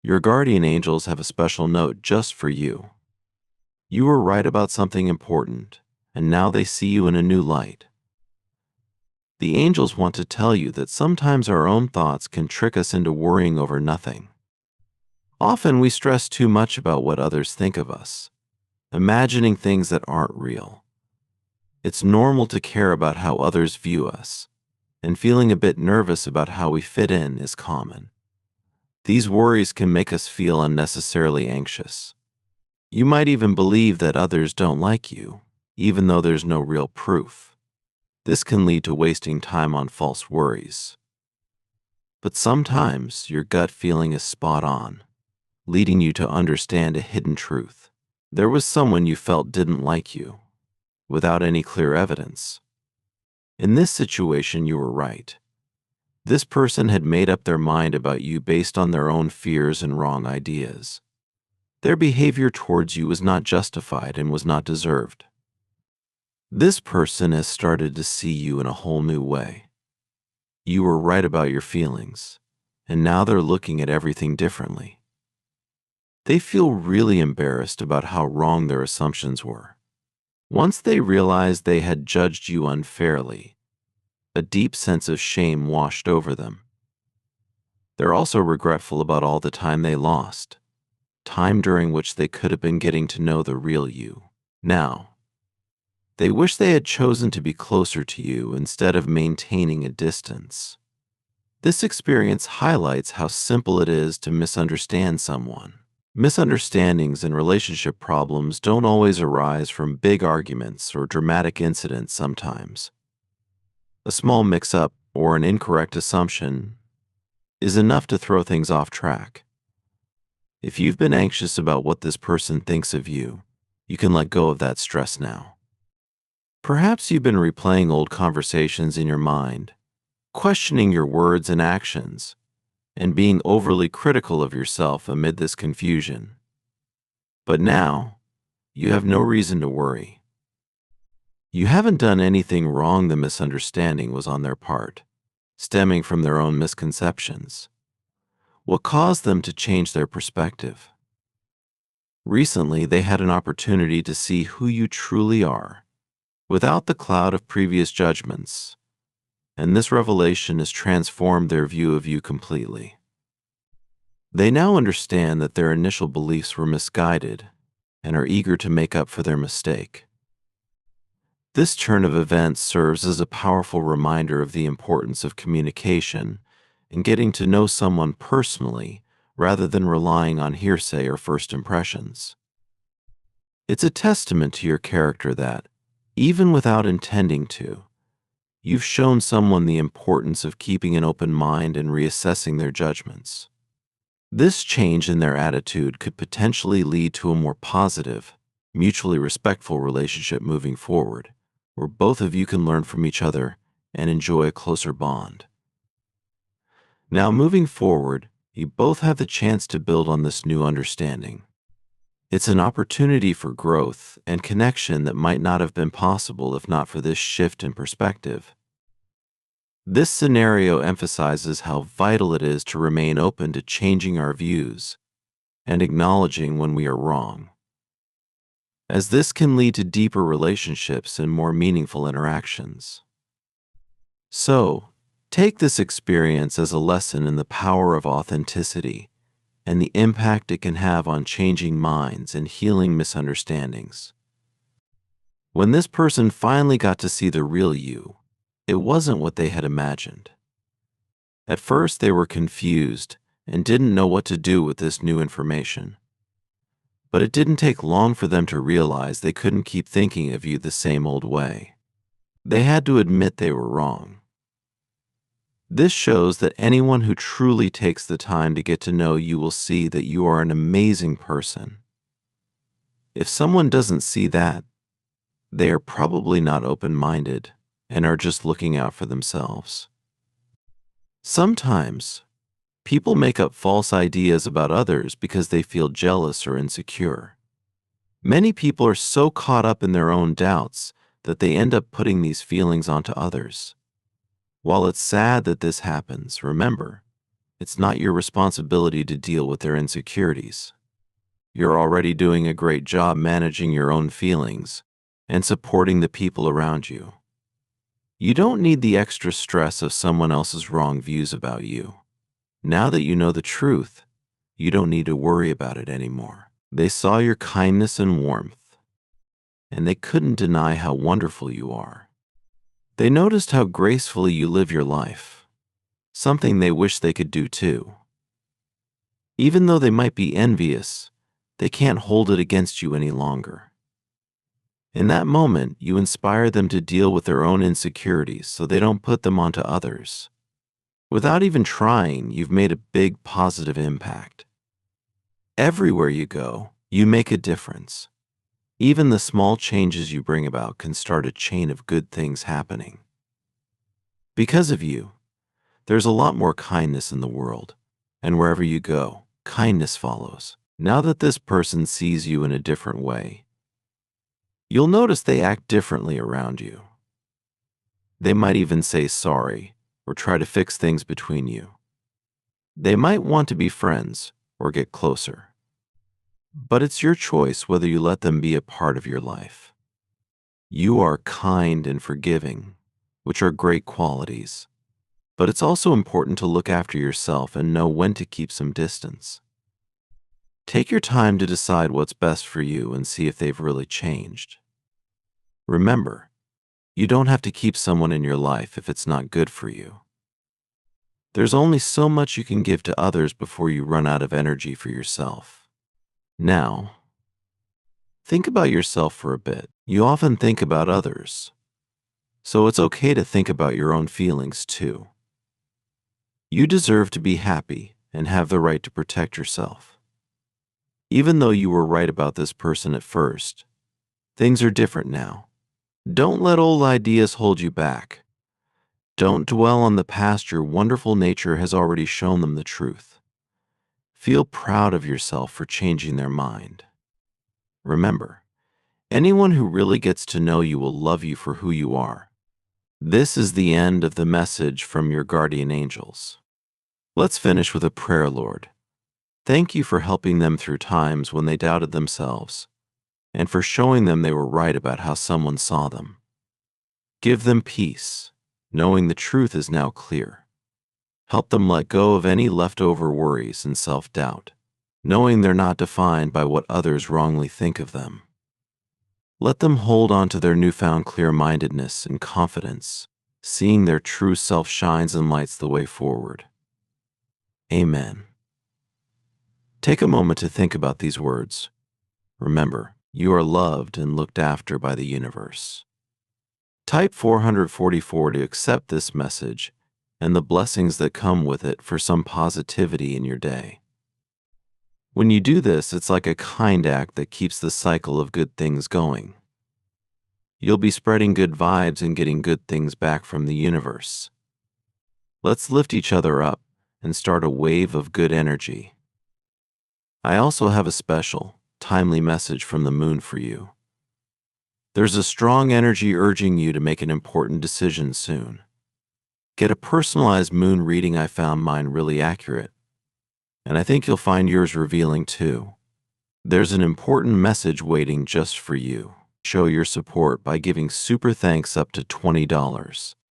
Your guardian angels have a special note just for you. You were right about something important, and now they see you in a new light. The angels want to tell you that sometimes our own thoughts can trick us into worrying over nothing. Often we stress too much about what others think of us, imagining things that aren't real. It's normal to care about how others view us, and feeling a bit nervous about how we fit in is common. These worries can make us feel unnecessarily anxious. You might even believe that others don't like you, even though there's no real proof. This can lead to wasting time on false worries. But sometimes your gut feeling is spot on, leading you to understand a hidden truth. There was someone you felt didn't like you, without any clear evidence. In this situation, you were right. This person had made up their mind about you based on their own fears and wrong ideas. Their behavior towards you was not justified and was not deserved. This person has started to see you in a whole new way. You were right about your feelings, and now they're looking at everything differently. They feel really embarrassed about how wrong their assumptions were. Once they realized they had judged you unfairly, a deep sense of shame washed over them. They're also regretful about all the time they lost, time during which they could have been getting to know the real you. Now, they wish they had chosen to be closer to you instead of maintaining a distance. This experience highlights how simple it is to misunderstand someone. Misunderstandings and relationship problems don't always arise from big arguments or dramatic incidents sometimes. A small mix-up or an incorrect assumption is enough to throw things off track. If you've been anxious about what this person thinks of you, you can let go of that stress now. Perhaps you've been replaying old conversations in your mind, questioning your words and actions, and being overly critical of yourself amid this confusion. But now, you have no reason to worry. You haven't done anything wrong. The misunderstanding was on their part, stemming from their own misconceptions. What caused them to change their perspective? Recently, they had an opportunity to see who you truly are, without the cloud of previous judgments, and this revelation has transformed their view of you completely. They now understand that their initial beliefs were misguided and are eager to make up for their mistake. This turn of events serves as a powerful reminder of the importance of communication and getting to know someone personally rather than relying on hearsay or first impressions. It's a testament to your character that, even without intending to, you've shown someone the importance of keeping an open mind and reassessing their judgments. This change in their attitude could potentially lead to a more positive, mutually respectful relationship moving forward, where both of you can learn from each other and enjoy a closer bond. Now, moving forward, you both have the chance to build on this new understanding. It's an opportunity for growth and connection that might not have been possible if not for this shift in perspective. This scenario emphasizes how vital it is to remain open to changing our views and acknowledging when we are wrong, as this can lead to deeper relationships and more meaningful interactions. So, take this experience as a lesson in the power of authenticity and the impact it can have on changing minds and healing misunderstandings. When this person finally got to see the real you, it wasn't what they had imagined. At first, they were confused and didn't know what to do with this new information. But it didn't take long for them to realize they couldn't keep thinking of you the same old way. They had to admit they were wrong. This shows that anyone who truly takes the time to get to know you will see that you are an amazing person. If someone doesn't see that, they are probably not open-minded and are just looking out for themselves. Sometimes, people make up false ideas about others because they feel jealous or insecure. Many people are so caught up in their own doubts that they end up putting these feelings onto others. While it's sad that this happens, remember, It's not your responsibility to deal with their insecurities. You're already doing a great job managing your own feelings and supporting the people around you. You don't need the extra stress of someone else's wrong views about you. Now that you know the truth, you don't need to worry about it anymore. They saw your kindness and warmth, and they couldn't deny how wonderful you are. They noticed how gracefully you live your life, something they wish they could do too. Even though they might be envious, they can't hold it against you any longer. In that moment, you inspire them to deal with their own insecurities so they don't put them onto others. Without even trying, you've made a big positive impact. Everywhere you go, you make a difference. Even the small changes you bring about can start a chain of good things happening. Because of you, there's a lot more kindness in the world, and wherever you go, kindness follows. Now that this person sees you in a different way, you'll notice they act differently around you. They might even say sorry or try to fix things between you. They might want to be friends or get closer. But it's your choice whether you let them be a part of your life. You are kind and forgiving, which are great qualities. But it's also important to look after yourself and know when to keep some distance. Take your time to decide what's best for you and see if they've really changed. Remember, you don't have to keep someone in your life if it's not good for you. There's only so much you can give to others before you run out of energy for yourself. Now, think about yourself for a bit. You often think about others, so it's okay to think about your own feelings too. You deserve to be happy and have the right to protect yourself. Even though you were right about this person at first, things are different now. Don't let old ideas hold you back. Don't dwell on the past. Your wonderful nature has already shown them the truth. Feel proud of yourself for changing their mind. Remember, anyone who really gets to know you will love you for who you are. This is the end of the message from your guardian angels. Let's finish with a prayer, Lord. Thank you for helping them through times when they doubted themselves, and for showing them they were right about how someone saw them. Give them peace, knowing the truth is now clear. Help them let go of any leftover worries and self-doubt, knowing they're not defined by what others wrongly think of them. Let them hold on to their newfound clear-mindedness and confidence, seeing their true self shines and lights the way forward. Amen. Take a moment to think about these words. Remember, you are loved and looked after by the universe. Type 444 to accept this message and the blessings that come with it for some positivity in your day. When you do this, it's like a kind act that keeps the cycle of good things going. You'll be spreading good vibes and getting good things back from the universe. Let's lift each other up and start a wave of good energy. I also have a special, timely message from the moon for you. There's a strong energy urging you to make an important decision soon. Get a personalized moon reading. I found mine really accurate, and I think you'll find yours revealing too. There's an important message waiting just for you. Show your support by giving super thanks up to $20.